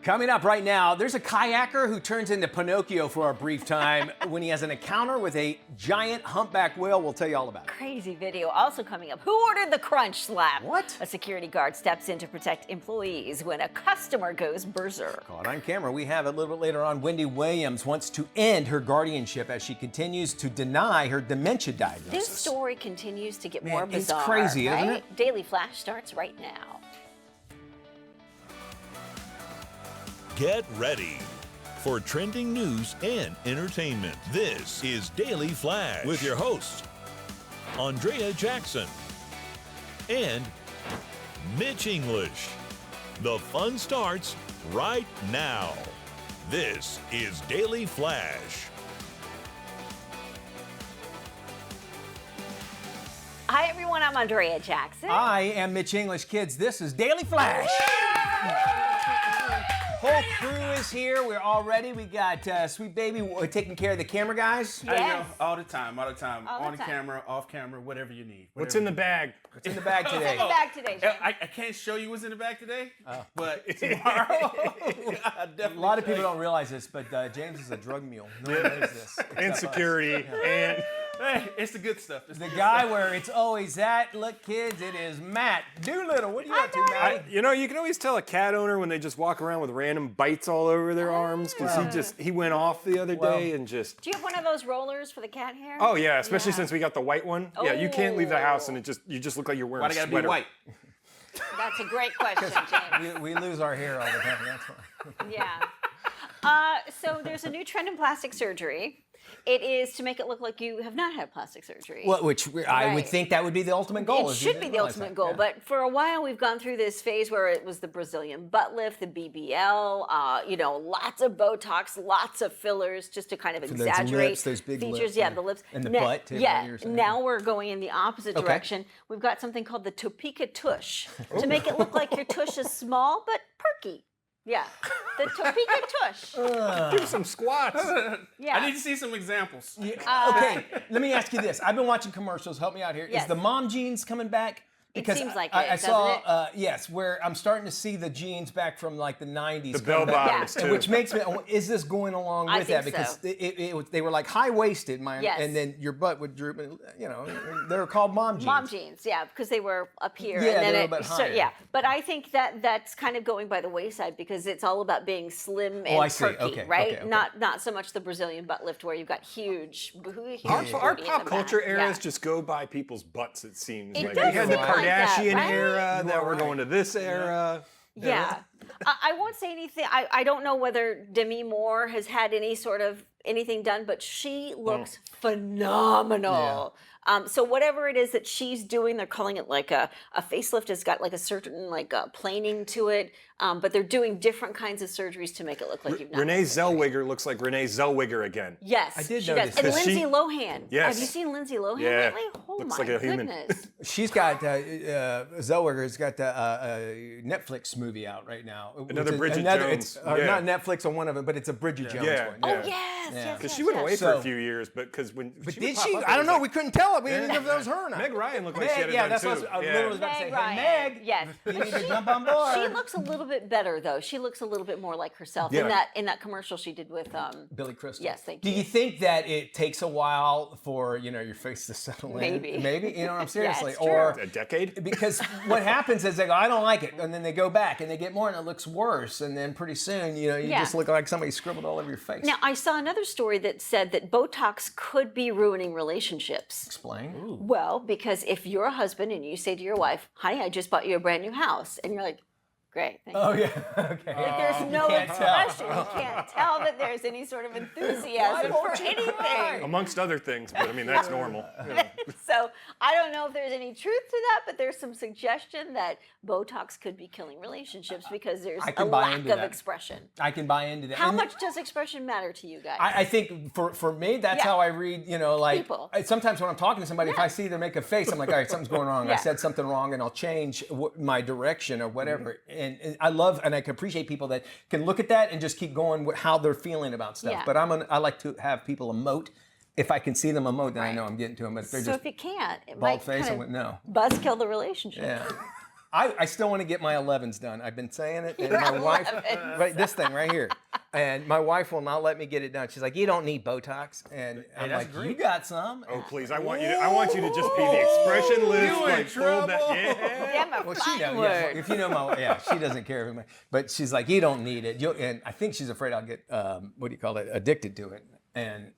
Coming up right now, there's a kayaker who turns into Pinocchio for a brief time when he has an encounter with a giant humpback whale. We'll tell you all about it. Crazy video also coming up. Who ordered the crunch slap? What? A security guard steps in to protect employees when a customer goes berserk. Caught on camera. We have it a little bit later on. Wendy Williams wants to end her guardianship as she continues to deny her dementia diagnosis. This story continues to get more bizarre. It's crazy, right? isn't it? Daily Flash starts right now. Get ready for trending news and entertainment. This is Daily Flash with your hosts, Andrea Jackson and Mitch English. The fun starts right now. This is Daily Flash. Hi, everyone. I'm Andrea Jackson. I am Mitch English. Kids, this is Daily Flash. Whole crew is here. We're all ready. We got Sweet Baby taking care of the camera guys. Yes. I know, all the time. All the On time. camera, off camera, whatever you need. What's in the bag? What's in the bag today? What's in the bag today, James? I can't show you what's in the bag today, but tomorrow, A lot of people don't realize this, but James is a drug mule. No one knows this. Insecurity and hey, it's the good stuff. The guy where it's always that. Look, kids, it is Matt Doolittle. What are you up to, Matt? you know, you can always tell a cat owner when they just walk around with random bites all over their arms because he went off the other day and just. Do you have one of those rollers for the cat hair? Oh yeah, especially since we got the white one. Yeah, you can't leave the house and you just look like you're wearing Why a they gotta sweater. be white? That's a great question, James. We lose our hair all the time. That's why. Yeah. So there's a new trend in plastic surgery. It is to make it look like you have not had plastic surgery. Well, which I would Right. think that would be the ultimate goal. It if you should be didn't the realize ultimate that. goal, Yeah. but for a while we've gone through this phase where it was the Brazilian butt lift, the BBL, lots of Botox, lots of fillers, just to kind of those exaggerate lips, those big features. lips, Yeah, yeah. the lips And the butt, too, Yeah, what you're saying. now we're going in the opposite Okay. direction. We've got something called the Topeka tush to make it look like your tush is small but perky. Yeah, the Topeka tush. Do some squats. Yeah. I need to see some examples. Okay, let me ask you this. I've been watching commercials. Help me out here. Is Yes. the mom jeans coming back? Because seems like I it, saw, doesn't yes, where I'm starting to see the jeans back from like the 90s. The come bell back. bottoms Yeah. too. Which makes me, is this going along I with that? think Because so. they were like high-waisted, Yes. and then your butt would droop, and, they were called mom jeans. Mom jeans, yeah, because they were up here. Yeah, and then they were a bit higher. yeah, but I think that's kind of going by the wayside because it's all about being slim and I see. perky, Okay, right? okay. Not so much the Brazilian butt lift where you've got huge Our booty in pop the culture back. eras Yeah. just go by people's butts, it seems. It Like does we had the seem like that, Kardashian right? era, You now are we're right. going to this era. Yeah. I won't say anything. I don't know whether Demi Moore has had any sort of anything done, but she looks phenomenal. So whatever it is that she's doing, they're calling it like a facelift. Has got like a certain planing to it, but they're doing different kinds of surgeries to make it look like you've not. Renee Zellweger looks like Renee Zellweger again. Yes, I did she notice does. And that. Lindsay She- Lohan. Yes. Have you seen Lindsay Lohan Yeah. lately? Oh Looks my like a human. goodness. She's got Zellweger's got a Netflix movie out right now. Another Which is Bridget It's Jones. Yeah. not Netflix on one of it, but it's a Bridget Jones Yeah. one. Oh Yeah. yes, Yeah. yes. Because yes, she went yes. away for So- a few years, but because when But she did would pop she? up, I it don't was know. like- We couldn't tell it. We didn't know if that was her or not. Meg Ryan looked like she had Meg, it yeah, done that's too. what I was literally about to say. Meg Hey, Ryan. Meg, Yes. you need to jump on board. She looks a little bit better though. She looks a little bit more like herself Yeah. in that commercial she did with Billy Crystal. Yes, thank Do you. you think that it takes a while for your face to settle in? Maybe. Maybe. I'm seriously. it's true. Or A decade? because what happens is they go, I don't like it, and then they go back and they get more, and it looks worse, and then pretty soon, you Yeah. just look like somebody scribbled all over your face. Now I saw another story that said that Botox could be ruining relationships. Explain. Well, because if you're a husband and you say to your wife, "Honey, I just bought you a brand new house," and you're like, "Great, thank you." Oh yeah. Okay. Like, there's no can't tell. expression. You can't tell that there's any sort of enthusiasm for anything. Amongst other things, but I mean, that's normal. Yeah. So I don't know if there's any truth to that, but there's some suggestion that Botox could be killing relationships because there's I a can buy lack into of that. expression. I can buy into that. How And much does expression matter to you guys? I think for me, that's Yeah. how I read, People. sometimes when I'm talking to somebody, if Yeah. I see them make a face, I'm like, all right, something's going wrong. I Yeah. said something wrong, and I'll change my direction or whatever. And I love, and I can appreciate people that can look at that and just keep going with how they're feeling about stuff. Yeah. But I like to have people emote. If I can see them emote, then I Right. know I'm getting to them. But if they're so just if you can't, it bald might face, I kind wouldn't know. of buzzkill the relationship. Yeah. I still want to get my 11s done. I've been saying it, and my wife, right, this thing right here, and my wife will not let me get it done. She's like, "You don't need Botox," and I'm that's like, great. "You got some." Oh please, I want you to just be the expressionless, You in like hold that. trouble. Yeah. Damn a Well, she fine knows. word. Yeah, if you know my, yeah, she doesn't care. But she's like, "You don't need it," and I think she's afraid I'll get addicted to it.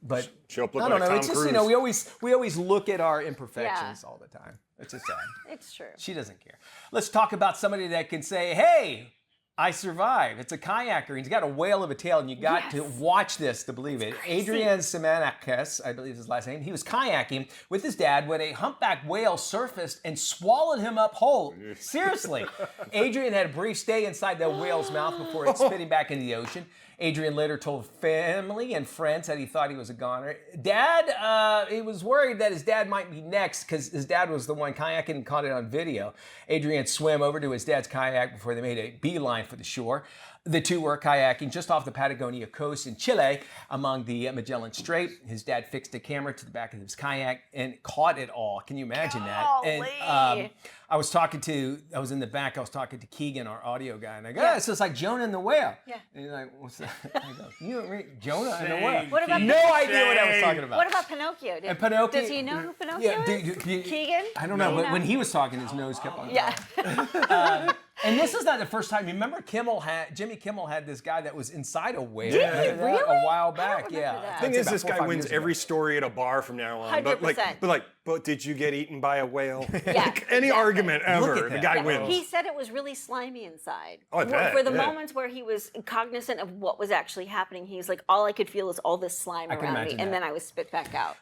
But She'll look I don't like know. Tom It's just Cruise. we always look at our imperfections all the time. It's just sad. It's true. She doesn't care. Let's talk about somebody that can say, "Hey, I survived." It's a kayaker. He's got a whale of a tail, and you got to watch this to believe it. Adrian Simanakis, I believe is his last name. He was kayaking with his dad when a humpback whale surfaced and swallowed him up whole. Seriously. Adrian had a brief stay inside the whale's mouth before it spit him back into the ocean. Adrian later told family and friends that he thought he was a goner. He was worried that his dad might be next because his dad was the one kayaking and caught it on video. Adrian swam over to his dad's kayak before they made a beeline for the shore. The two were kayaking just off the Patagonia coast in Chile among the Magellan Strait. His dad fixed a camera to the back of his kayak and caught it all. Can you imagine that? And I was in the back, I was talking to Keegan, our audio guy, and I go, it's just like Jonah and the whale. Yeah. And he's like, what's that? I go, you don't read Jonah and the whale. What about no idea what I was talking about. What about Pinocchio? And Pinocchio? Does he know who Pinocchio is? Keegan? I don't know, but when he was talking, his nose kept on Yeah. And this is not the first time. Remember Jimmy Kimmel had this guy that was inside a whale. Did he? Remember that? Really? A while back, remember yeah. that. The thing is, this guy about 4 or 5 wins years ago. every story at a bar from now on. 100%. But did you get eaten by a whale? Yeah, Any argument Look ever, at the that. guy Yeah. wins. He said it was really slimy inside. Oh, I bet, For the yeah. moments where he was cognizant of what was actually happening, he's like, all I could feel is all this slime can around me, imagine and that. then I was spit back out.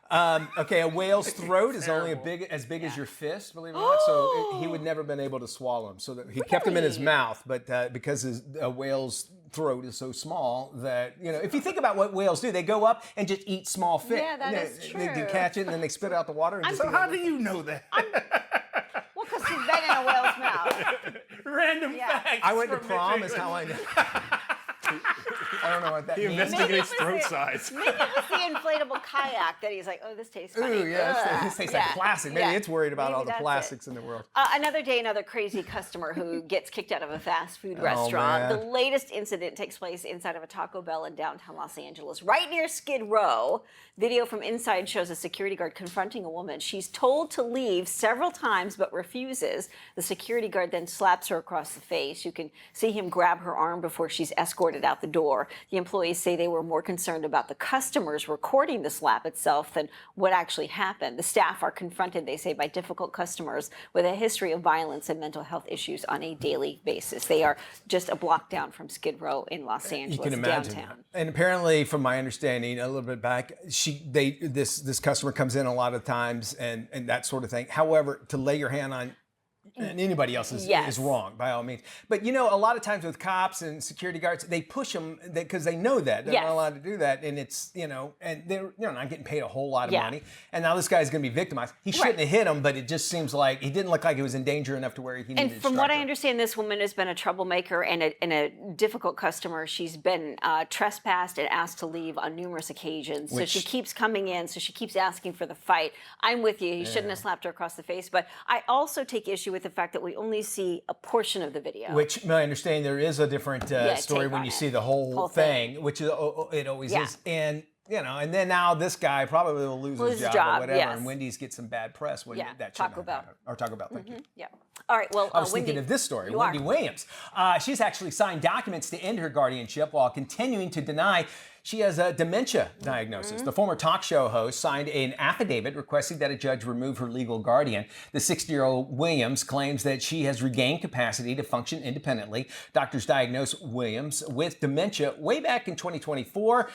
Okay, a whale's throat is only as big as your fist, believe it or not. So he would never been able to swallow him. So that he kept him in his Really? mouth, but because a whale's throat is so small that, if you think about what whales do, they go up and just eat small fish. Yeah, that is They do true. catch it and then they spit it out the water. And just So eat how it. do you know that? Well, because he's been in a whale's mouth. Random Yeah. facts. I went to from prom Mitch is how English. I know. I don't know what that He means. investigates Maybe it was throat size. Maybe it was the inflatable kayak that he's like, oh, this tastes funny. Ooh, yeah, Ugh. this tastes like Yeah. plastic. Maybe Yeah. it's worried about Maybe all the that's it. plastics in the world. Another day, another crazy customer who gets kicked out of a fast food restaurant. man. The latest incident takes place inside of a Taco Bell in downtown Los Angeles, right near Skid Row. Video from inside shows a security guard confronting a woman. She's told to leave several times but refuses. The security guard then slaps her across the face. You can see him grab her arm before she's escorted out the door. The employees say they were more concerned about the customers recording the slap itself than what actually happened. The staff are confronted, they say, by difficult customers with a history of violence and mental health issues on a daily basis. They are just a block down from Skid Row in Los Angeles, You can imagine. downtown. And apparently, from my understanding, a little bit back, this customer comes in a lot of times and that sort of thing. However, to lay your hand on anybody else is Yes. wrong by all means. But a lot of times with cops and security guards, they push them because they know that they're Yes. not allowed to do that, and it's and they're not getting paid a whole lot of Yeah. money. And now this guy's going to be victimized. He shouldn't have hit him, but it just seems like he didn't look like he was in danger enough to where he needed. And from what I structure. understand, this woman has been a troublemaker and a difficult customer. She's been trespassed and asked to leave on numerous occasions. So she keeps coming in, so she keeps asking for the fight. I'm with you. He shouldn't have slapped her across the face. But I also take issue with the fact that we only see a portion of the video. Which, I understand, there is a different story take when on you it. see the whole thing, which it always Yeah. is. And and then now this guy probably will lose his job or whatever, yes. and Wendy's gets some bad press when Yeah, that Taco shouldn't Bell. have happened. Or Taco Bell, thank you. Yeah. All right. Well, I was Wendy, thinking of this story, you Wendy are. Williams. She's actually signed documents to end her guardianship while continuing to deny she has a dementia diagnosis. The former talk show host signed an affidavit requesting that a judge remove her legal guardian. The 60-year-old Williams claims that she has regained capacity to function independently. Doctors diagnosed Williams with dementia way back in 2024.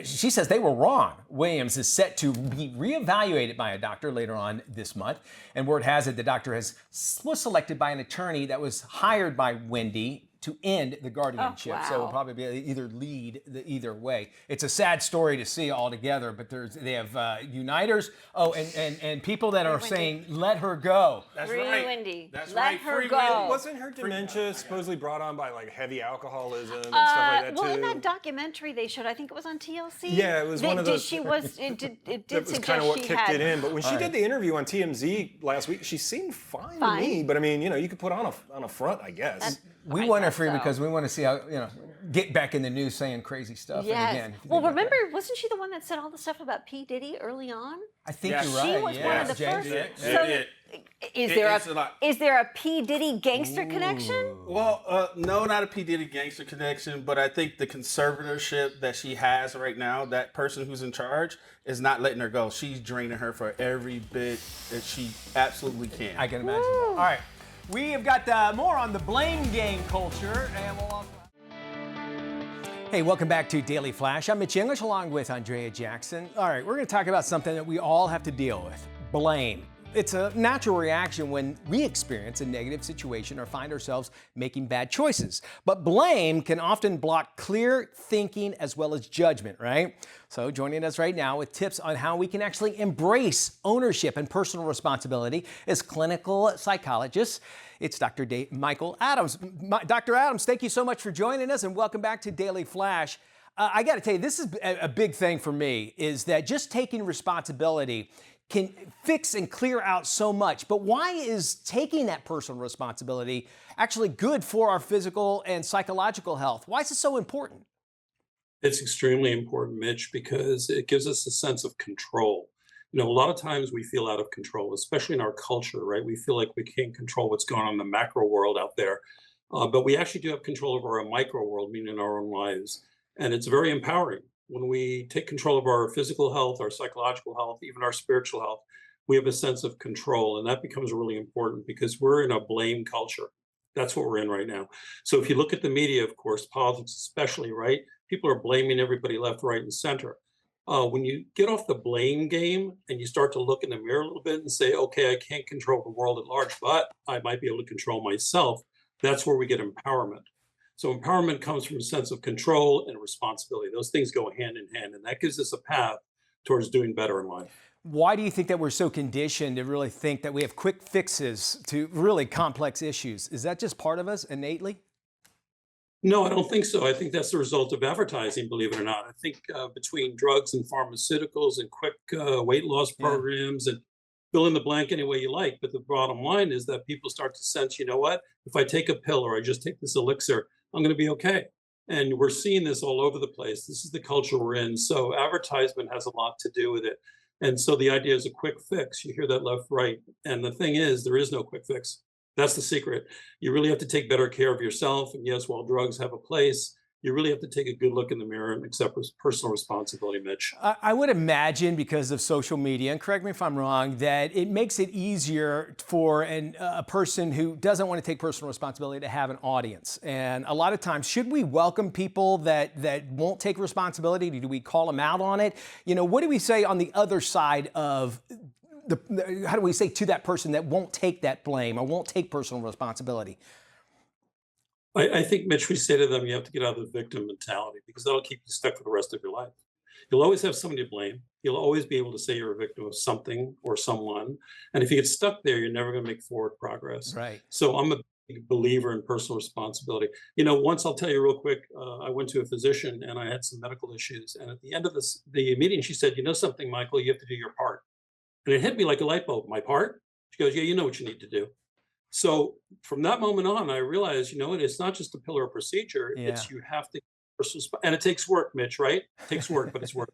She says they were wrong. Williams is set to be reevaluated by a doctor later on this month. And word has it the doctor was selected by an attorney that was hired by Wendy to end the guardianship. So it'll wow. probably be either lead either way. It's a sad story to see altogether, but they have uniters. Oh, and people that are saying, let her go. That's Free right. Wendy. That's Let right. her Free go. Wendy. Wasn't her dementia supposedly brought on by like heavy alcoholism and stuff like that Well, too? in that documentary they showed, I think it was on TLC. Yeah, it was one of those. It did That was suggest kind of what she kicked had. it in. But when she did the interview on TMZ last week, she seemed fine to me. But I mean, you could put on a front, I guess. We want her free because we want to see how, get back in the news saying crazy stuff. Yes. And again, Well, remember, wasn't she the one that said all the stuff about P. Diddy early on? I think Yeah, you're she right. was yeah. one of the James first. did. So, did. is there a P. Diddy gangster connection? Well, no, not a P. Diddy gangster connection, but I think the conservatorship that she has right now, that person who's in charge, is not letting her go. She's draining her for every bit that she absolutely can. I can imagine. All right. We have got more on the blame game culture, and we'll. Hey, welcome back to Daily Flash. I'm Mitch English along with Andrea Jackson. All right, we're going to talk about something that we all have to deal with: blame. It's a natural reaction when we experience a negative situation or find ourselves making bad choices. But blame can often block clear thinking as well as judgment, right? So joining us right now with tips on how we can actually embrace ownership and personal responsibility is clinical psychologist. It's Dr. Michael Adams. Dr. Adams, thank you so much for joining us and welcome back to Daily Flash. I got to tell you, this is a big thing for me, is that just taking responsibility can fix and clear out so much. But why is taking that personal responsibility actually good for our physical and psychological health? Why is it so important? It's extremely important, Mitch, because it gives us a sense of control. A lot of times we feel out of control, especially in our culture, right? We feel like we can't control what's going on in the macro world out there. But we actually do have control over our micro world, meaning our own lives. And it's very empowering. When we take control of our physical health, our psychological health, even our spiritual health, we have a sense of control. And that becomes really important because we're in a blame culture. That's what we're in right now. So if you look at the media, of course, politics especially, right? People are blaming everybody left, right, and center. When you get off the blame game and you start to look in the mirror a little bit and say, okay, I can't control the world at large, but I might be able to control myself, that's where we get empowerment. So empowerment comes from a sense of control and responsibility. Those things go hand in hand, and that gives us a path towards doing better in life. Why do you think that we're so conditioned to really think that we have quick fixes to really complex issues? Is that just part of us innately? No, I don't think so. I think that's the result of advertising, believe it or not. I think between drugs and pharmaceuticals and quick weight loss programs and fill in the blank any way you like. But the bottom line is that people start to sense, you know what, if I take a pill or I just take this elixir, I'm going to be okay. And we're seeing this all over the place. This is the culture we're in. So advertisement has a lot to do with it. And so the idea is a quick fix. You hear that left, right. And the thing is, there is no quick fix. That's the secret. You really have to take better care of yourself. And yes, while drugs have a place, you really have to take a good look in the mirror and accept personal responsibility, Mitch. I would imagine, because of social media, and correct me if I'm wrong, that it makes it easier for a person who doesn't want to take personal responsibility to have an audience. And a lot of times, should we welcome people that won't take responsibility? Do we call them out on it? What do we say on the other side of how do we say to that person that won't take that blame or won't take personal responsibility? I think, Mitch, we say to them, you have to get out of the victim mentality because that'll keep you stuck for the rest of your life. You'll always have somebody to blame. You'll always be able to say you're a victim of something or someone. And if you get stuck there, you're never going to make forward progress. Right. So I'm a big believer in personal responsibility. Once I'll tell you real quick, I went to a physician and I had some medical issues. And at the end of the meeting, she said, you know something, Michael, you have to do your part. And it hit me like a light bulb. My part? She goes, yeah, you know what you need to do. So from that moment on, I realized, it's not just a pill or a procedure. Yeah. It's you have to, and it takes work, Mitch, right? It takes work, but it's work.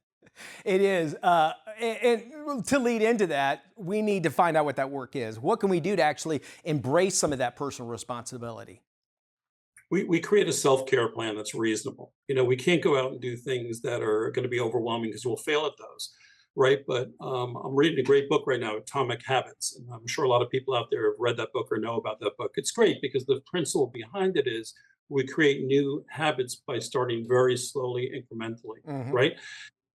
It is. And to lead into that, we need to find out what that work is. What can we do to actually embrace some of that personal responsibility? We create a self-care plan that's reasonable. We can't go out and do things that are going to be overwhelming because we'll fail at those. Right. But I'm reading a great book right now, Atomic Habits. And I'm sure a lot of people out there have read that book or know about that book. It's great because the principle behind it is we create new habits by starting very slowly, incrementally. Mm-hmm. Right.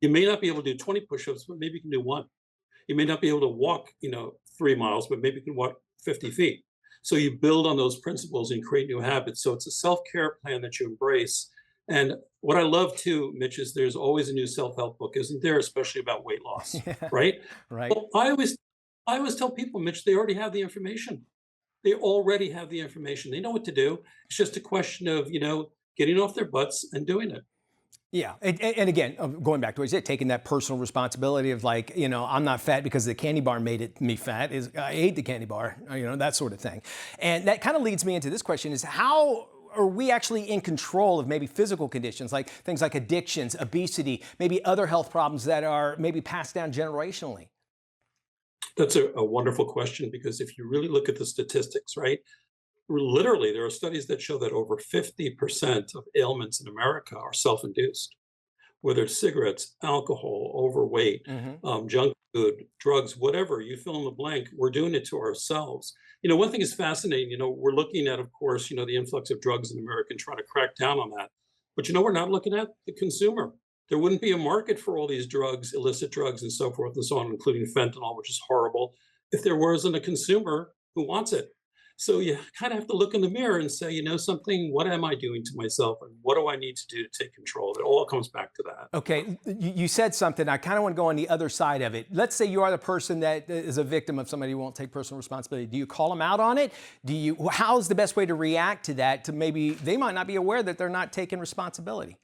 You may not be able to do 20 push-ups, but maybe you can do one. You may not be able to walk, 3 miles, but maybe you can walk 50 feet. So you build on those principles and create new habits. So it's a self-care plan that you embrace. And what I love too, Mitch, is there's always a new self-help book, isn't there? Especially about weight loss, Yeah, right? right. Well, I always tell people, Mitch, they already have the information. They already have the information. They know what to do. It's just a question of, getting off their butts and doing it. Yeah, and again, going back to what you said, taking that personal responsibility of like, I'm not fat because the candy bar made me fat. I ate the candy bar, that sort of thing. And that kind of leads me into this question: is how are we actually in control of maybe physical conditions, like things like addictions, obesity, maybe other health problems that are maybe passed down generationally? That's a wonderful question, because if you really look at the statistics, right? Literally, there are studies that show that over 50% of ailments in America are self-induced, whether it's cigarettes, alcohol, overweight, junk food, drugs, whatever, you fill in the blank, we're doing it to ourselves. One thing is fascinating, we're looking at, of course, the influx of drugs in America and trying to crack down on that. But we're not looking at the consumer. There wouldn't be a market for all these drugs, illicit drugs and so forth and so on, including fentanyl, which is horrible, if there wasn't a consumer who wants it. So you kind of have to look in the mirror and say, something, what am I doing to myself? And what do I need to do to take control? It all comes back to that. Okay, you said something. I kind of want to go on the other side of it. Let's say you are the person that is a victim of somebody who won't take personal responsibility. Do you call them out on it? How's the best way to react to that? To maybe they might not be aware that they're not taking responsibility.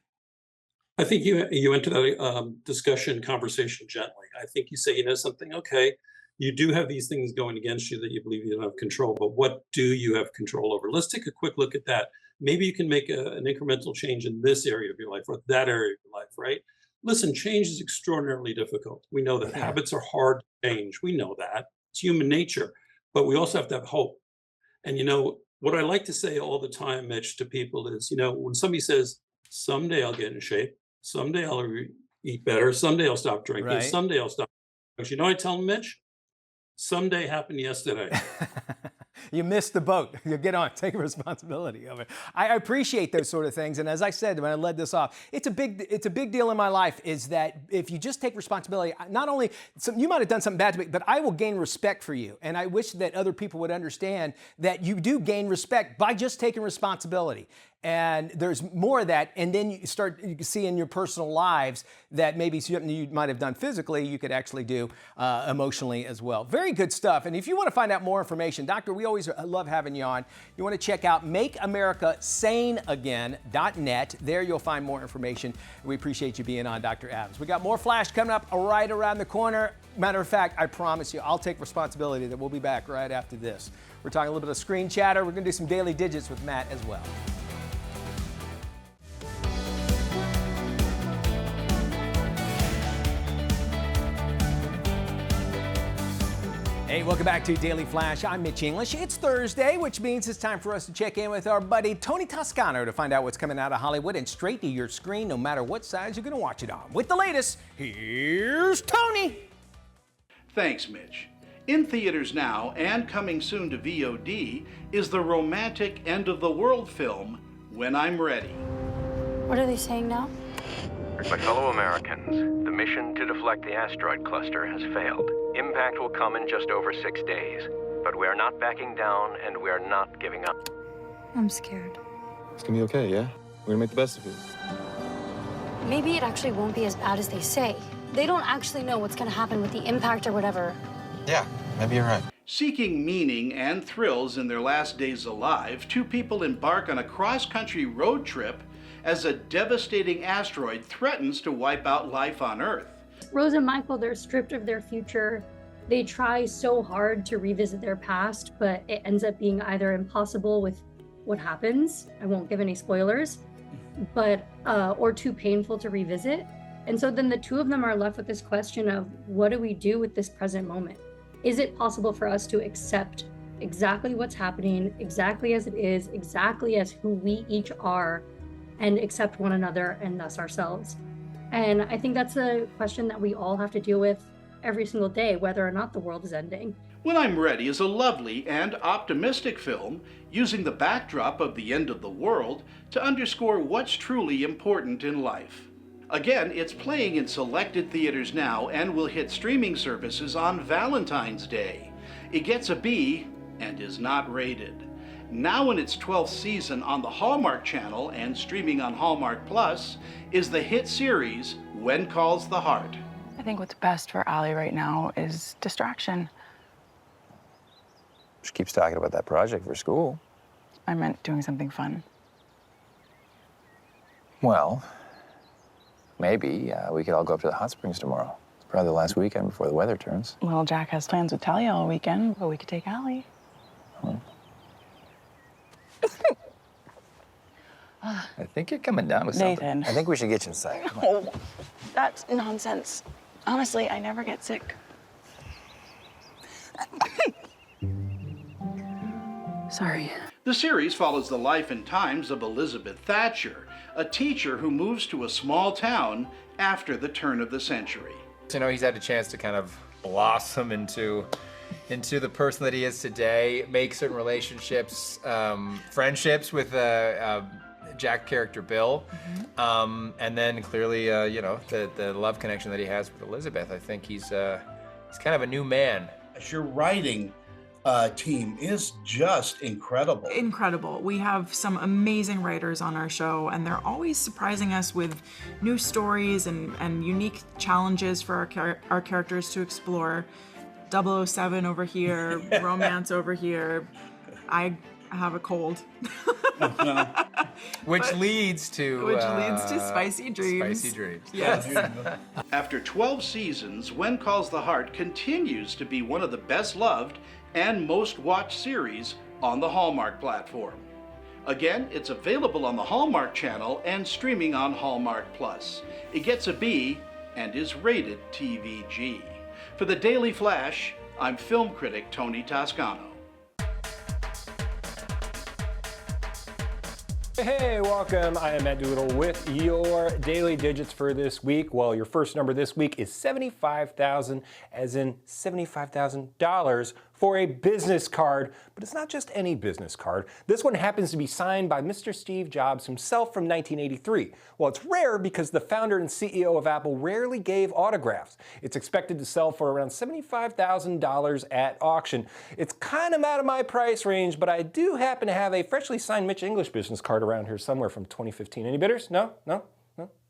I think you enter that conversation gently. I think you say, something, okay, you do have these things going against you that you believe you don't have control, but what do you have control over? Let's take a quick look at that. Maybe you can make an incremental change in this area of your life or that area of your life, right? Listen, change is extraordinarily difficult. We know that habits are hard to change. We know that. It's human nature, but we also have to have hope. And what I like to say all the time, Mitch, to people is, when somebody says, someday I'll get in shape, someday I'll eat better, someday I'll stop drinking, Right. someday I'll stop. I tell them, Mitch, someday happened yesterday. You missed the boat. You get on, take responsibility of it. I appreciate those sort of things. And as I said when I led this off, it's a big deal in my life is that if you just take responsibility, not only you might have done something bad to me, but I will gain respect for you. And I wish that other people would understand that you do gain respect by just taking responsibility. And there's more of that. And then you see in your personal lives that maybe something you might have done physically, you could actually do emotionally as well. Very good stuff. And if you want to find out more information, Doctor, we always love having you on. You want to check out makeamericasaneagain.net. There you'll find more information. We appreciate you being on, Dr. Adams. We got more Flash coming up right around the corner. Matter of fact, I promise you, I'll take responsibility that we'll be back right after this. We're talking a little bit of screen chatter. We're going to do some daily digits with Matt as well. Hey, welcome back to Daily Flash. I'm Mitch English. It's Thursday, which means it's time for us to check in with our buddy Tony Toscano to find out what's coming out of Hollywood and straight to your screen, no matter what size you're going to watch it on. With the latest, here's Tony. Thanks, Mitch. In theaters now and coming soon to VOD is the romantic end-of-the-world film, When I'm Ready. What are they saying now? My fellow Americans, the mission to deflect the asteroid cluster has failed. Impact will come in just over 6 days, but we are not backing down and we are not giving up. I'm scared. It's gonna be okay, yeah? We're gonna make the best of it. Maybe it actually won't be as bad as they say. They don't actually know what's gonna happen with the impact or whatever. Yeah, maybe you're right. Seeking meaning and thrills in their last days alive, two people embark on a cross-country road trip as a devastating asteroid threatens to wipe out life on Earth. Rose and Michael, they're stripped of their future. They try so hard to revisit their past, but it ends up being either impossible with what happens, I won't give any spoilers, but or too painful to revisit. And so then the two of them are left with this question of, what do we do with this present moment? Is it possible for us to accept exactly what's happening, exactly as it is, exactly as who we each are, and accept one another and thus ourselves? And I think that's a question that we all have to deal with every single day, whether or not the world is ending. When I'm Ready is a lovely and optimistic film using the backdrop of the end of the world to underscore what's truly important in life. Again, it's playing in selected theaters now and will hit streaming services on Valentine's Day. It gets a B and is not rated. Now in its 12th season on the Hallmark Channel and streaming on Hallmark Plus is the hit series When Calls the Heart. I think what's best for Allie right now is distraction. She keeps talking about that project for school. I meant doing something fun. Well, maybe we could all go up to the hot springs tomorrow. It's probably the last weekend before the weather turns. Well, Jack has plans with Talia all weekend, but we could take Allie. I think you're coming down with something. Nathan. I think we should get you inside. Come on. Oh, that's nonsense. Honestly, I never get sick. Sorry. The series follows the life and times of Elizabeth Thatcher, a teacher who moves to a small town after the turn of the century. You know, he's had a chance to kind of blossom into the person that he is today, make certain relationships, friendships with Jack character Bill, and then clearly, you know, the love connection that he has with Elizabeth. I think he's kind of a new man. Your writing team is just incredible. Incredible. We have some amazing writers on our show, and they're always surprising us with new stories and unique challenges for our characters to explore. 007 over here, romance over here. I have a cold. Which leads to spicy dreams. Spicy dreams. Yes. After 12 seasons, When Calls the Heart continues to be one of the best loved and most watched series on the Hallmark platform. Again, it's available on the Hallmark Channel and streaming on Hallmark Plus. It gets a B and is rated TVG. For the Daily Flash, I'm film critic Tony Toscano. Hey, welcome. I am Matt Doolittle with your daily digits for this week. Well, your first number this week is $75,000, as in $75,000 for a business card. But it's not just any business card. This one happens to be signed by Mr. Steve Jobs himself from 1983. Well, it's rare because the founder and CEO of Apple rarely gave autographs. It's expected to sell for around $75,000 at auction. It's kind of out of my price range, but I do happen to have a freshly signed Mitch English business card around here somewhere from 2015. Any bidders? No?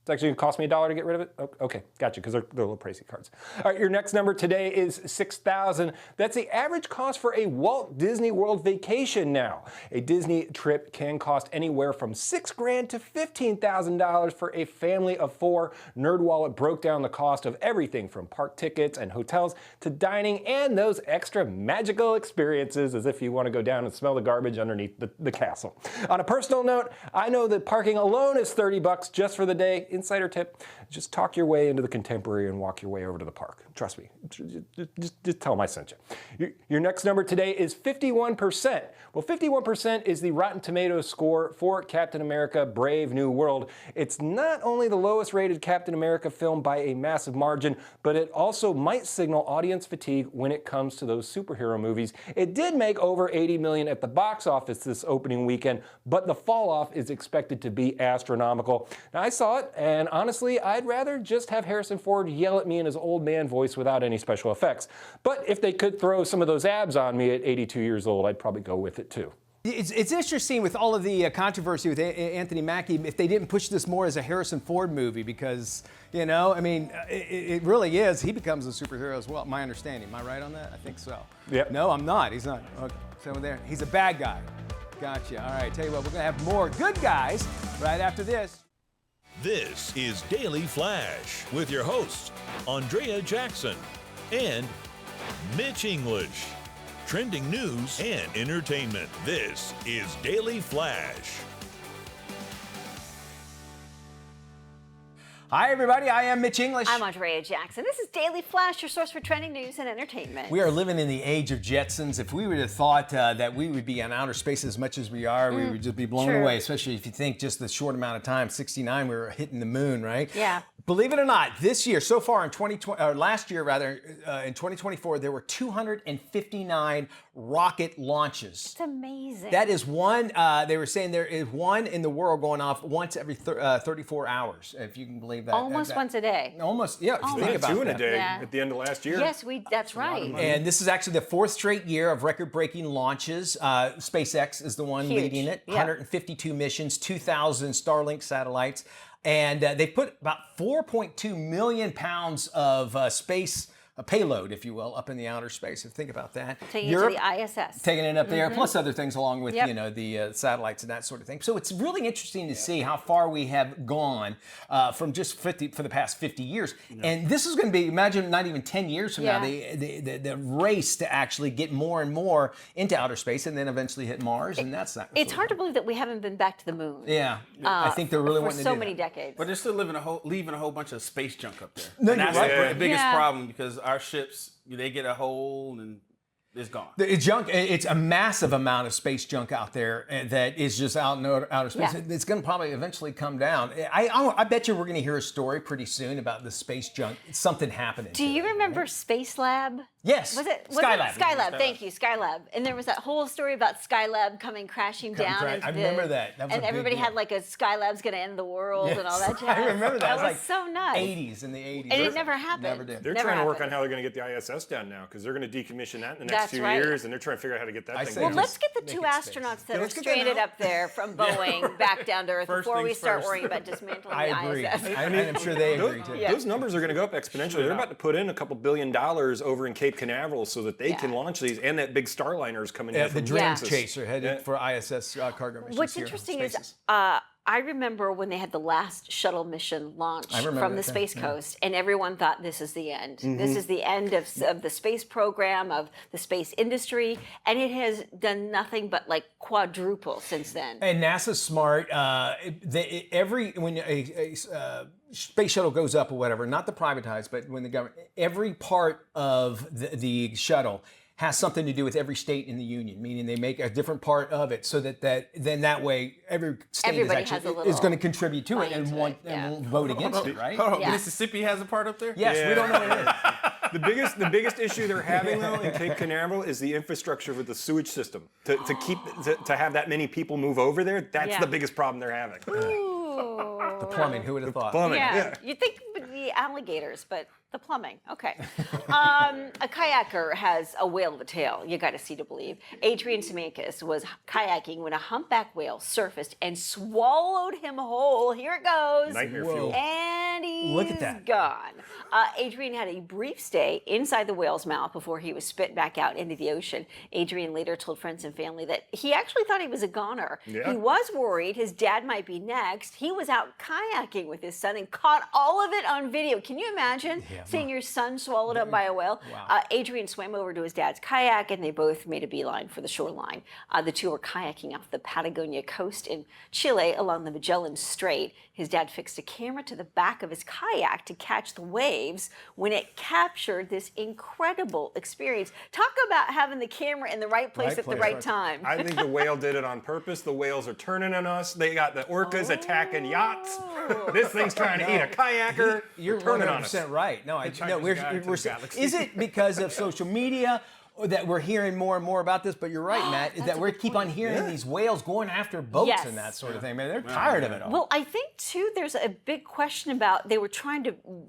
It's actually going to cost me $1 to get rid of it? Okay, gotcha, because they're a little pricey cards. All right, your next number today is $6,000. That's the average cost for a Walt Disney World vacation now. A Disney trip can cost anywhere from $6,000 to $15,000 for a family of 4. NerdWallet broke down the cost of everything from park tickets and hotels to dining and those extra magical experiences, as if you want to go down and smell the garbage underneath the castle. On a personal note, I know that parking alone is $30 just for the day. Insider tip, just talk your way into the Contemporary and walk your way over to the park. Trust me, just tell them I sent you. Your next number today is 51%. Well, 51% is the Rotten Tomatoes score for Captain America: Brave New World. It's not only the lowest rated Captain America film by a massive margin, but it also might signal audience fatigue when it comes to those superhero movies. It did make over $80 million at the box office this opening weekend, but the fall off is expected to be astronomical. Now, I saw it, and honestly, I'd rather just have Harrison Ford yell at me in his old man voice without any special effects. But if they could throw some of those abs on me at 82 years old, I'd probably go with it too. It's interesting with all of the controversy with Anthony Mackie, if they didn't push this more as a Harrison Ford movie, because, you know, I mean, it really is. He becomes a superhero as well, my understanding. Am I right on that? I think so. Yep. No, I'm not. He's not. Okay. So there. He's a bad guy. Gotcha. All right. Tell you what, we're going to have more good guys right after this. This is Daily Flash with your hosts, Andrea Jackson and Mitch English. Trending news and entertainment. This is Daily Flash. Hi, everybody. I am Mitch English. I'm Andrea Jackson. This is Daily Flash, your source for trending news and entertainment. We are living in the age of Jetsons. If we would have thought that we would be in outer space as much as we are, we would just be blown away, especially if you think just the short amount of time, 69, we were hitting the moon, right? Yeah. Believe it or not, this year, so far in 2020, or last year rather, in 2024, there were 259 rocket launches. It's amazing. That is one, they were saying there is one in the world going off once every 34 hours, if you can believe that. Almost once a day. Almost, yeah, if you think about two in that. a day at the end of last year. Yes, that's right. And this is actually the 4th straight year of record-breaking launches. SpaceX is the one Huge. leading it. Yeah. 152 missions, 2,000 Starlink satellites. And they put about 4.2 million pounds of space payload, if you will, up in the outer space. So think about that. Taking it to the ISS. Taking it up there, plus other things along with, Yep. you know, the satellites and that sort of thing. So it's really interesting to see how far we have gone from just for the past 50 years. And this is going to be, imagine not even 10 years from now, the race to actually get more and more into outer space and then eventually hit Mars. And that's not. It's hard to believe that we haven't been back to the moon. Yeah, I think they're really wanting to do so many that. decades. But they're still leaving a whole bunch of space junk up there. No, And you're that's right. the biggest Yeah. problem because our ships, they get a hole and it's gone. The junk, it's a massive amount of space junk out there that is just out in outer space. Yeah. It's going to probably eventually come down. I bet you we're going to hear a story pretty soon about the space junk. Something happening. Do you remember Space Lab? Yes. Was it Skylab. Skylab? Thank you, Skylab. And there was that whole story about Skylab coming crashing down. I remember that. That was and a big everybody deal. had like a Skylab's going to end the world and all that jazz. I remember that. That It was was so nuts. 80s in the 80s. And it never happened. Never did. They're Never trying to work happened. on how they're going to get the ISS down now because they're going to decommission that in the next That's few right. years, and they're trying to figure out how to get that thing. say Well, going. let's get the Make two it space. astronauts that Yeah, are let's get that stranded now. up there from Boeing back down to Earth First before we things start first. worrying about dismantling I the agree. ISS. I'm sure they agree too. Yeah. Those numbers are going to go up exponentially. They're about to put in a couple $2 billion over in Cape Canaveral so that they can launch these, and that big Starliner is coming in The from Dream Kansas. Chaser headed for ISS cargo missions. What's here, interesting Spaces. is I remember when they had the last shuttle mission launch I remember from the that, Space yeah. Coast, and everyone thought this is the end. Mm-hmm. This is the end of the space program, of the space industry, and it has done nothing but like quadruple since then. And NASA's smart. When a space shuttle goes up or whatever, not the privatized, but when the government, every part of the shuttle has something to do with every state in the union, meaning they make a different part of it so that then that way every state Everybody is has a actually going to contribute to it and into want it, yeah. and will vote against it, right? Hold on, Yeah. Mississippi has a part up there? Yes, we don't know what it is. The biggest issue they're having though in Cape Canaveral is the infrastructure with the sewage system. To have that many people move over there, that's Yeah. the biggest problem they're having. Ooh. The plumbing, who would have thought? Plumbing. Yeah, you'd think it would be alligators, but the plumbing. Okay. A kayaker has a whale of a tail. You got to see to believe. Adrian Semenakis was kayaking when a humpback whale surfaced and swallowed him whole. Here it goes. Nightmare fuel. And he's Look at that. gone. Adrian had a brief stay inside the whale's mouth before he was spit back out into the ocean. Adrian later told friends and family that he actually thought he was a goner. Yeah. He was worried his dad might be next. He was out kayaking with his son and caught all of it on video. Can you imagine seeing your son swallowed up by a whale? Wow. Adrian swam over to his dad's kayak and they both made a beeline for the shoreline. The two were kayaking off the Patagonia coast in Chile along the Magellan Strait. His dad fixed a camera to the back of his kayak to catch the waves when it captured this incredible experience. Talk about having the camera in the right place at the right time. I think the whale did it on purpose. The whales are turning on us. They got the orcas attacking yachts. This thing's trying to eat a kayaker. You're turning on us. 100% right. No, Hitchhiker's Guide to the Galaxy. Is it because of social media that we're hearing more and more about this? But you're right, Matt, that we keep on hearing these whales going after boats Yes. and that sort of thing. Man, they're tired of it all. Well, I think too there's a big question about they were trying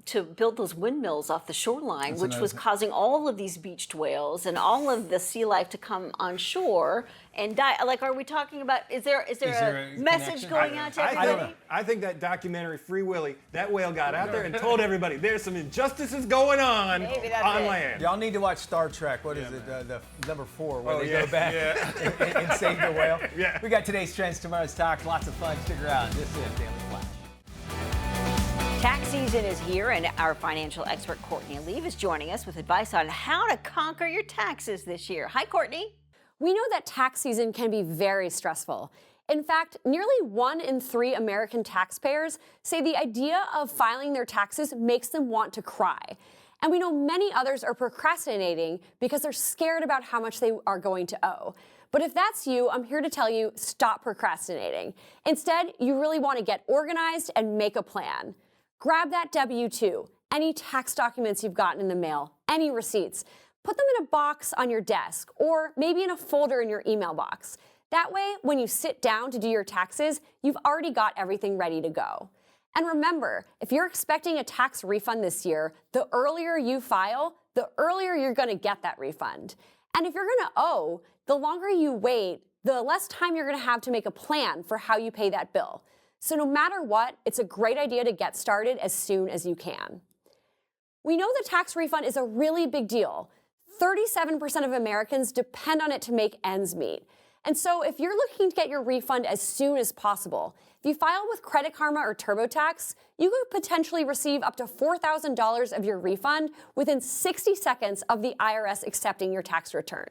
to build those windmills off the shoreline, which was causing all of these beached whales and all of the sea life to come on shore and die. Like, are we talking about? Is there a message connection? going out to everybody? I think that documentary Free Willy, that whale got out there and told everybody there's some injustices going on Maybe that's on it. land. Y'all need to watch Star Trek. What is it? The number 4, where they yeah, go back and save the whale. Yeah. We got today's trends, tomorrow's talk. Lots of fun. Stick around. This is Daily Flash. Tax season is here, and our financial expert Courtney Leave is joining us with advice on how to conquer your taxes this year. Hi, Courtney. We know that tax season can be very stressful. In fact, nearly 1 in 3 American taxpayers say the idea of filing their taxes makes them want to cry. And we know many others are procrastinating because they're scared about how much they are going to owe. But if that's you, I'm here to tell you, stop procrastinating. Instead, you really want to get organized and make a plan. Grab that W-2, any tax documents you've gotten in the mail, any receipts. Put them in a box on your desk or maybe in a folder in your email box. That way, when you sit down to do your taxes, you've already got everything ready to go. And remember, if you're expecting a tax refund this year, the earlier you file, the earlier you're going to get that refund. And if you're going to owe, the longer you wait, the less time you're going to have to make a plan for how you pay that bill. So no matter what, it's a great idea to get started as soon as you can. We know the tax refund is a really big deal. 37% of Americans depend on it to make ends meet. And so if you're looking to get your refund as soon as possible, if you file with Credit Karma or TurboTax, you could potentially receive up to $4,000 of your refund within 60 seconds of the IRS accepting your tax return.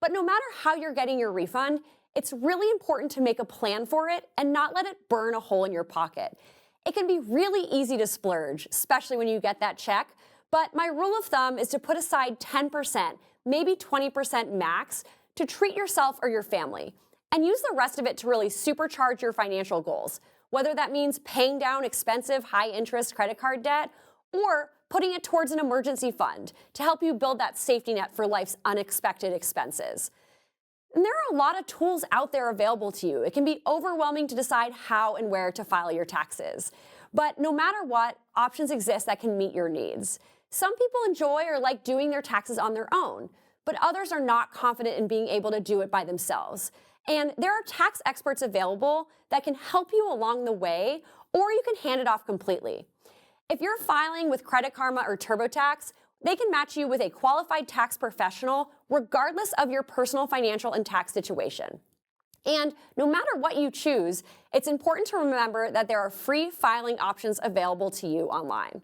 But no matter how you're getting your refund, it's really important to make a plan for it and not let it burn a hole in your pocket. It can be really easy to splurge, especially when you get that check. But my rule of thumb is to put aside 10%, maybe 20% max, to treat yourself or your family, and use the rest of it to really supercharge your financial goals, whether that means paying down expensive, high-interest credit card debt or putting it towards an emergency fund to help you build that safety net for life's unexpected expenses. And there are a lot of tools out there available to you. It can be overwhelming to decide how and where to file your taxes. But no matter what, options exist that can meet your needs. Some people enjoy or like doing their taxes on their own, but others are not confident in being able to do it by themselves. And there are tax experts available that can help you along the way, or you can hand it off completely. If you're filing with Credit Karma or TurboTax, they can match you with a qualified tax professional regardless of your personal financial and tax situation. And no matter what you choose, it's important to remember that there are free filing options available to you online.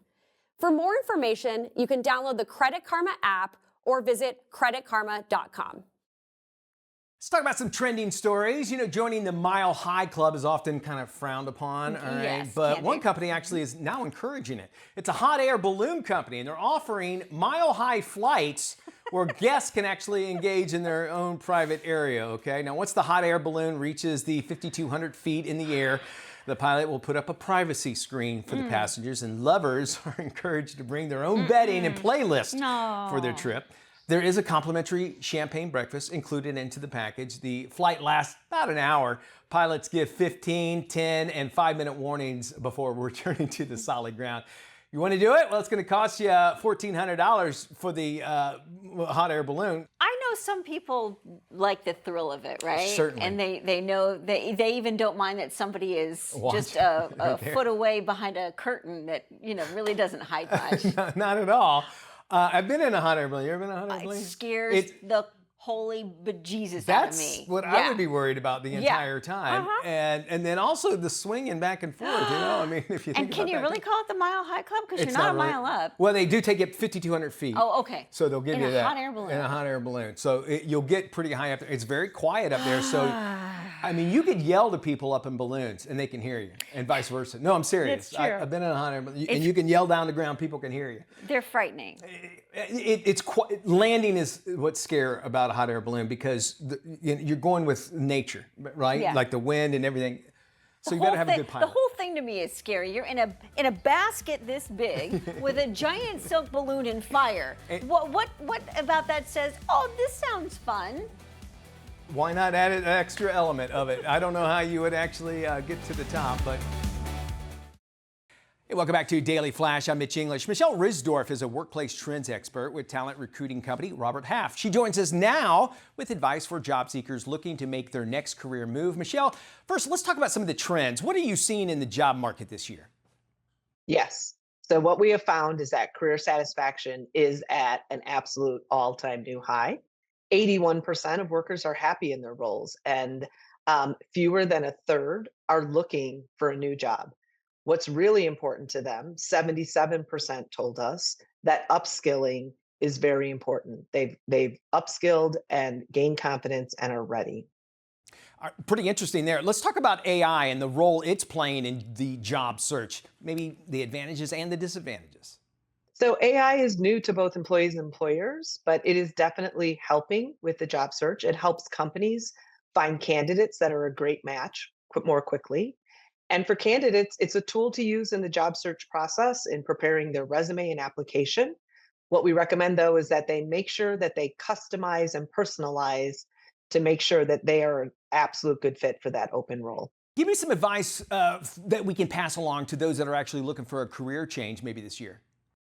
For more information, you can download the Credit Karma app or visit creditkarma.com. Let's talk about some trending stories. You know, joining the Mile High Club is often kind of frowned upon, all right? Yes, But can't one do. company actually is now encouraging it. It's a hot air balloon company, and they're offering mile-high flights where guests can actually engage in their own private area, okay? Now, once the hot air balloon reaches the 5,200 feet in the air, the pilot will put up a privacy screen for the passengers, and lovers are encouraged to bring their own bedding and playlist for their trip. There is a complimentary champagne breakfast included into the package. The flight lasts about an hour. Pilots give 15, 10, and 5-minute warnings before returning to the solid ground. You want to do it? Well, it's going to cost you $1,400 for the hot air balloon. I know some people like the thrill of it, right? Certainly. And they know, they even don't mind that somebody is just Watch. a Right there. foot away behind a curtain that, you know, really doesn't hide much. Not at all. I've been in a hot air balloon. You ever been in a hot air It balloon? scares the holy bejesus out of That's me. what I would be worried about the Yeah. entire time. Uh-huh. And then also the swinging back and forth, you know? I mean, if you think And can about you that really too. call it the Mile High Club? Because you're It's not a really- mile up. Well, they do take it 5,200 feet. Oh, okay. So they'll give In you a that. hot air balloon. In a hot air balloon. So you'll get pretty high up there. It's very quiet up there. So, I mean, you could yell to people up in balloons and they can hear you, and vice versa. No, I'm serious. It's true. I've been in a hot air balloon. And you can yell down the ground, people can hear you. They're frightening. Landing is what's scary about a hot air balloon because you're going with nature, right? Yeah. Like the wind and everything. So you got to have a good pilot. The whole thing to me is scary. You're in a basket this big with a giant silk balloon in fire. What about that says, oh, this sounds fun? Why not add an extra element of it? I don't know how you would actually get to the top, but. Hey, welcome back to Daily Flash. I'm Mitch English. Michelle Risdorf is a workplace trends expert with talent recruiting company Robert Half. She joins us now with advice for job seekers looking to make their next career move. Michelle, first, let's talk about some of the trends. What are you seeing in the job market this year? Yes. So what we have found is that career satisfaction is at an absolute all-time new high. 81% of workers are happy in their roles, and fewer than a third are looking for a new job. What's really important to them, 77% told us that upskilling is very important. They've upskilled and gained confidence and are ready. Pretty interesting there. Let's talk about AI and the role it's playing in the job search, maybe the advantages and the disadvantages. So AI is new to both employees and employers, but it is definitely helping with the job search. It helps companies find candidates that are a great match more quickly. And for candidates, it's a tool to use in the job search process in preparing their resume and application. What we recommend, though, is that they make sure that they customize and personalize to make sure that they are an absolute good fit for that open role. Give me some advice that we can pass along to those that are actually looking for a career change maybe this year.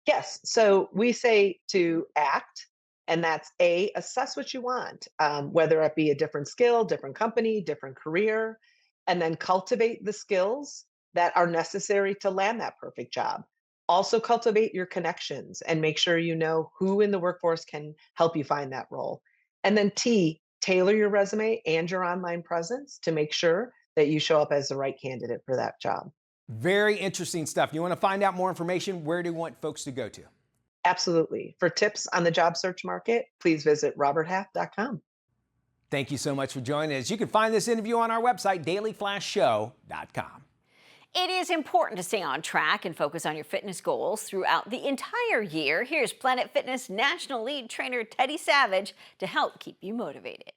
Yes. So we say to act, and that's assess what you want, whether it be a different skill, different company, different career, and then cultivate the skills that are necessary to land that perfect job. Also cultivate your connections and make sure you know who in the workforce can help you find that role. And then tailor your resume and your online presence to make sure that you show up as the right candidate for that job. Very interesting stuff. You want to find out more information? Where do you want folks to go to? Absolutely. For tips on the job search market, please visit roberthalf.com. Thank you so much for joining us. You can find this interview on our website, dailyflashshow.com. It is important to stay on track and focus on your fitness goals throughout the entire year. Here's Planet Fitness National Lead Trainer Teddy Savage to help keep you motivated.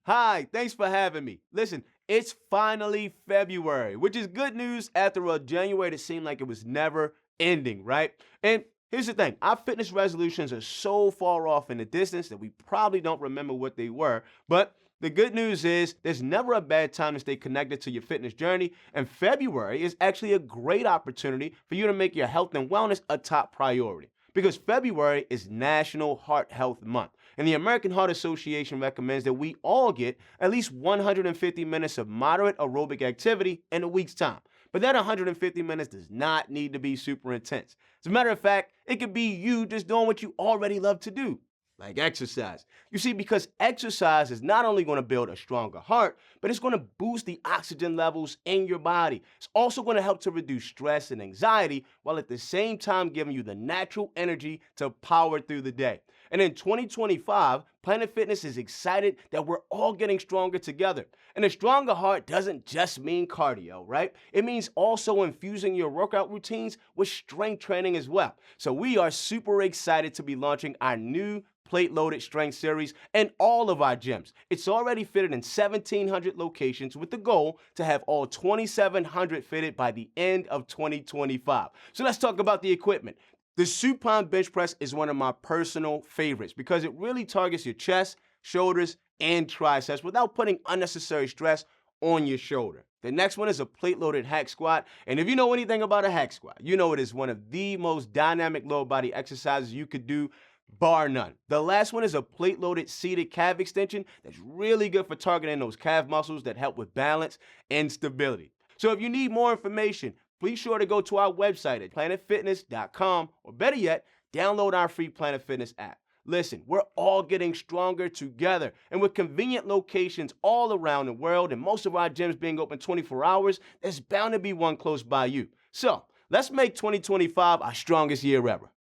Hi, thanks for having me. Listen, it's finally February, which is good news after a January that seemed like it was never ending, right? And here's the thing, our fitness resolutions are so far off in the distance that we probably don't remember what they were, but the good news is there's never a bad time to stay connected to your fitness journey, and February is actually a great opportunity for you to make your health and wellness a top priority. Because February is National Heart Health Month, and the American Heart Association recommends that we all get at least 150 minutes of moderate aerobic activity in a week's time. But that 150 minutes does not need to be super intense. As a matter of fact, it could be you just doing what you already love to do, like exercise. You see, because exercise is not only going to build a stronger heart, but it's going to boost the oxygen levels in your body. It's also going to help to reduce stress and anxiety while at the same time giving you the natural energy to power through the day. And in 2025, Planet Fitness is excited that we're all getting stronger together. And a stronger heart doesn't just mean cardio, right? It means also infusing your workout routines with strength training as well. So we are super excited to be launching our new plate-loaded strength series in all of our gyms. It's already fitted in 1,700 locations with the goal to have all 2,700 fitted by the end of 2025. So let's talk about the equipment. The supine bench press is one of my personal favorites because it really targets your chest, shoulders, and triceps without putting unnecessary stress on your shoulder. The next one is a plate-loaded hack squat, and if you know anything about a hack squat, you know it is one of the most dynamic lower body exercises you could do, bar none. The last one is a plate-loaded seated calf extension that's really good for targeting those calf muscles that help with balance and stability. So if you need more information, be sure to go to our website at planetfitness.com, or better yet, download our free Planet Fitness app. Listen, we're all getting stronger together, and with convenient locations all around the world and most of our gyms being open 24 hours, there's bound to be one close by you. So let's make 2025 our strongest year ever.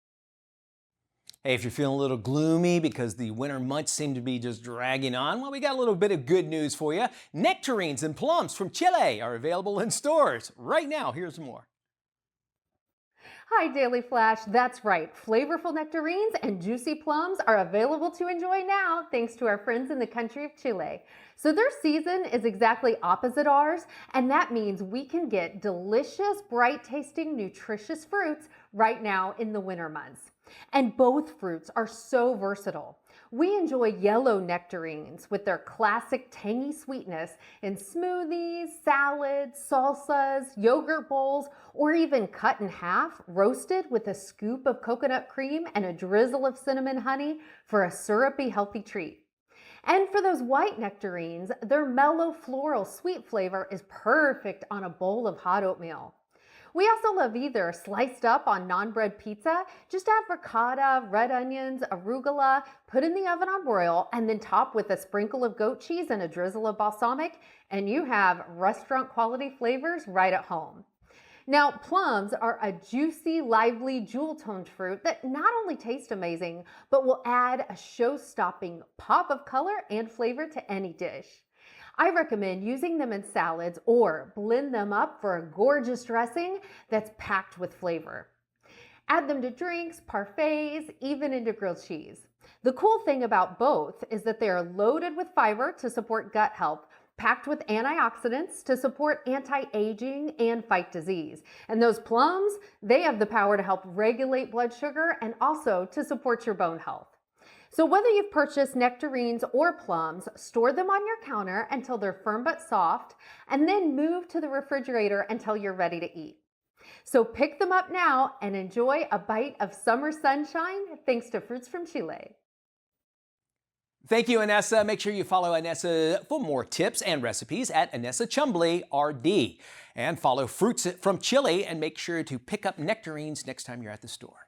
Hey, if you're feeling a little gloomy because the winter months seem to be just dragging on, well, we got a little bit of good news for you. Nectarines and plums from Chile are available in stores right now. Here's more. Hi, Daily Flash. That's right. Flavorful nectarines and juicy plums are available to enjoy now thanks to our friends in the country of Chile. So their season is exactly opposite ours, and that means we can get delicious, bright-tasting, nutritious fruits right now in the winter months. And both fruits are so versatile. We enjoy yellow nectarines with their classic tangy sweetness in smoothies, salads, salsas, yogurt bowls, or even cut in half, roasted with a scoop of coconut cream and a drizzle of cinnamon honey for a syrupy, healthy treat. And for those white nectarines, their mellow floral sweet flavor is perfect on a bowl of hot oatmeal. We also love either sliced up on naan-bread pizza. Just add ricotta, red onions, arugula, put in the oven on broil, and then top with a sprinkle of goat cheese and a drizzle of balsamic, and you have restaurant-quality flavors right at home. Now, plums are a juicy, lively, jewel-toned fruit that not only taste amazing, but will add a show-stopping pop of color and flavor to any dish. I recommend using them in salads or blend them up for a gorgeous dressing that's packed with flavor. Add them to drinks, parfaits, even into grilled cheese. The cool thing about both is that they are loaded with fiber to support gut health, packed with antioxidants to support anti-aging and fight disease. And those plums, they have the power to help regulate blood sugar and also to support your bone health. So whether you've purchased nectarines or plums, store them on your counter until they're firm but soft, and then move to the refrigerator until you're ready to eat. So pick them up now and enjoy a bite of summer sunshine thanks to Fruits from Chile. Thank you, Anessa. Make sure you follow Anessa for more tips and recipes at Anessa Chumbly RD. And follow Fruits from Chile and make sure to pick up nectarines next time you're at the store.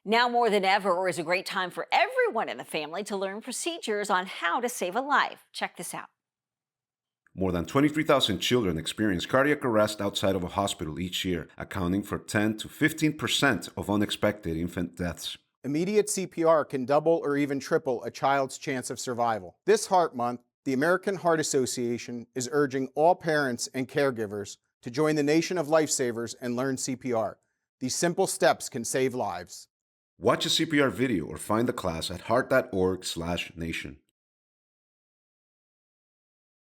Now more than ever is a great time for everyone in the family to learn procedures on how to save a life. Check this out. More than 23,000 children experience cardiac arrest outside of a hospital each year, accounting for 10 to 15% of unexpected infant deaths. Immediate CPR can double or even triple a child's chance of survival. This Heart Month, the American Heart Association is urging all parents and caregivers to join the Nation of Lifesavers and learn CPR. These simple steps can save lives. Watch a CPR video or find the class at heart.org/nation.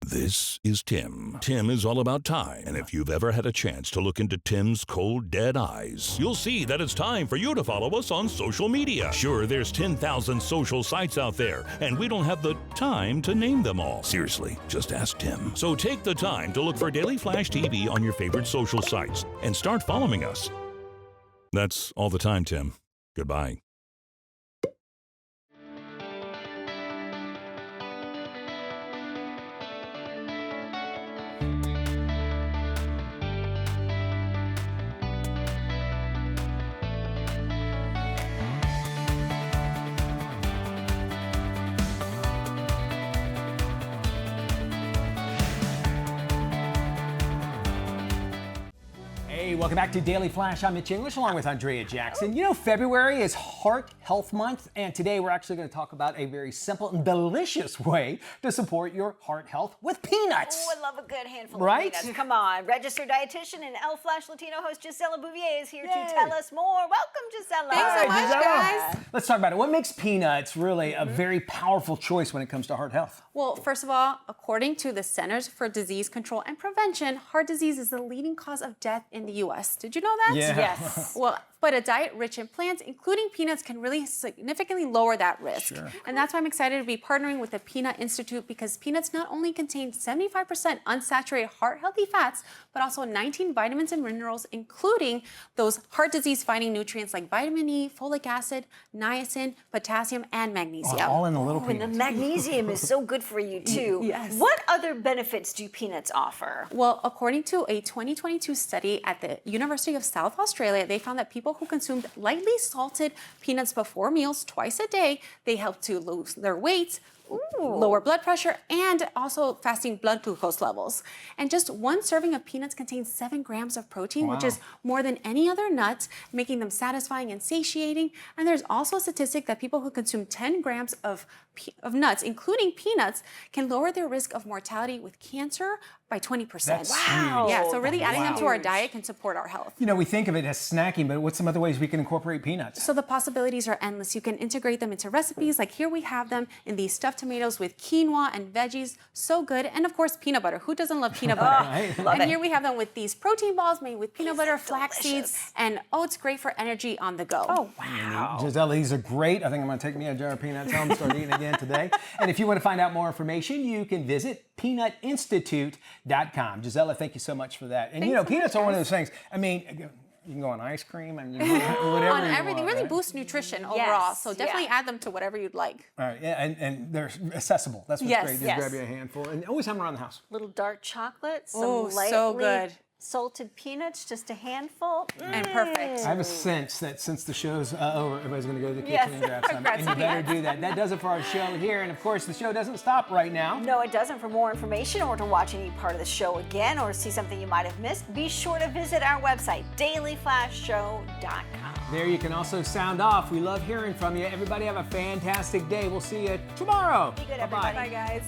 This is Tim. Tim is all about time. And if you've ever had a chance to look into Tim's cold, dead eyes, you'll see that it's time for you to follow us on social media. Sure, there's 10,000 social sites out there, and we don't have the time to name them all. Seriously, just ask Tim. So take the time to look for Daily Flash TV on your favorite social sites and start following us. That's all the time, Tim. Goodbye. Hey, welcome back to Daily Flash. I'm Mitch English along with Andrea Jackson. You know, February is Heart Health Month, and today we're actually going to talk about a very simple and delicious way to support your heart health with peanuts. Oh, I love a good handful Right? of peanuts. Come on. Registered dietitian and El Flash Latino host Gisela Bouvier is here Yay. to tell us more. Welcome, Gisela. Thanks so much, Gisela. guys. Let's talk about it. What makes peanuts really a very powerful choice when it comes to heart health? Well, first of all, according to the Centers for Disease Control and Prevention, heart disease is the leading cause of death in the U.S. Did you know that? Yeah. Yes. Well, but a diet rich in plants, including peanuts, can really significantly lower that risk. Sure. And that's why I'm excited to be partnering with the Peanut Institute, because peanuts not only contain 75% unsaturated heart-healthy fats, but also 19 vitamins and minerals, including those heart disease-fighting nutrients like vitamin E, folic acid, niacin, potassium, and magnesium. All in the little And the magnesium is so good for you, too. Yes. What other benefits do peanuts offer? Well, according to a 2022 study at the University of South Australia, they found that people who consumed lightly salted peanuts before meals twice a day, they helped to lose their weight, lower blood pressure, and also fasting blood glucose levels. And just one serving of peanuts contains 7 grams of protein, which is more than any other nut, making them satisfying and satiating. And there's also a statistic that people who consume 10 grams of nuts, including peanuts, can lower their risk of mortality with cancer by 20%. That's Wow. Yeah, so really adding them to our Huge. diet can support our health. You know, we think of it as snacking, but what's some other ways we can incorporate peanuts? So the possibilities are endless. You can integrate them into recipes. Like here we have them in these stuffed tomatoes with quinoa and veggies. So good. And of course, peanut butter. Who doesn't love peanut butter? Right. And here we have them with these protein balls made with peanut butter, flax seeds, and it's great for energy on the go. Oh, Wow. Gisela, these are great. I think I'm going to take me a jar of peanuts home and start eating again today. And if you want to find out more information, you can visit peanutinstitute.com. Gisela, thank you so much for that. And you know, peanuts are one of those things. I mean, you can go on ice cream and whatever on you everything. want, Really right? boosts nutrition overall. So definitely yeah. add them to whatever you'd like. All right, yeah, and they're accessible. That's what's Yes, great. Just yes. grab you a handful and always have them around the house. Little dark chocolate, some Oh, lightly so good. salted peanuts, just a handful. And perfect. I have a sense that since the show's over, everybody's going to go to the kitchen Yes. and grab some. Grab And some you better peanuts. do that. That does it for our show here. And of course, the show doesn't stop right now. No, it doesn't. For more information or to watch any part of the show again or see something you might have missed, be sure to visit our website, dailyflashshow.com. There you can also sound off. We love hearing from you. Everybody have a fantastic day. We'll see you tomorrow. Be good, Bye-bye. everybody. Bye, guys.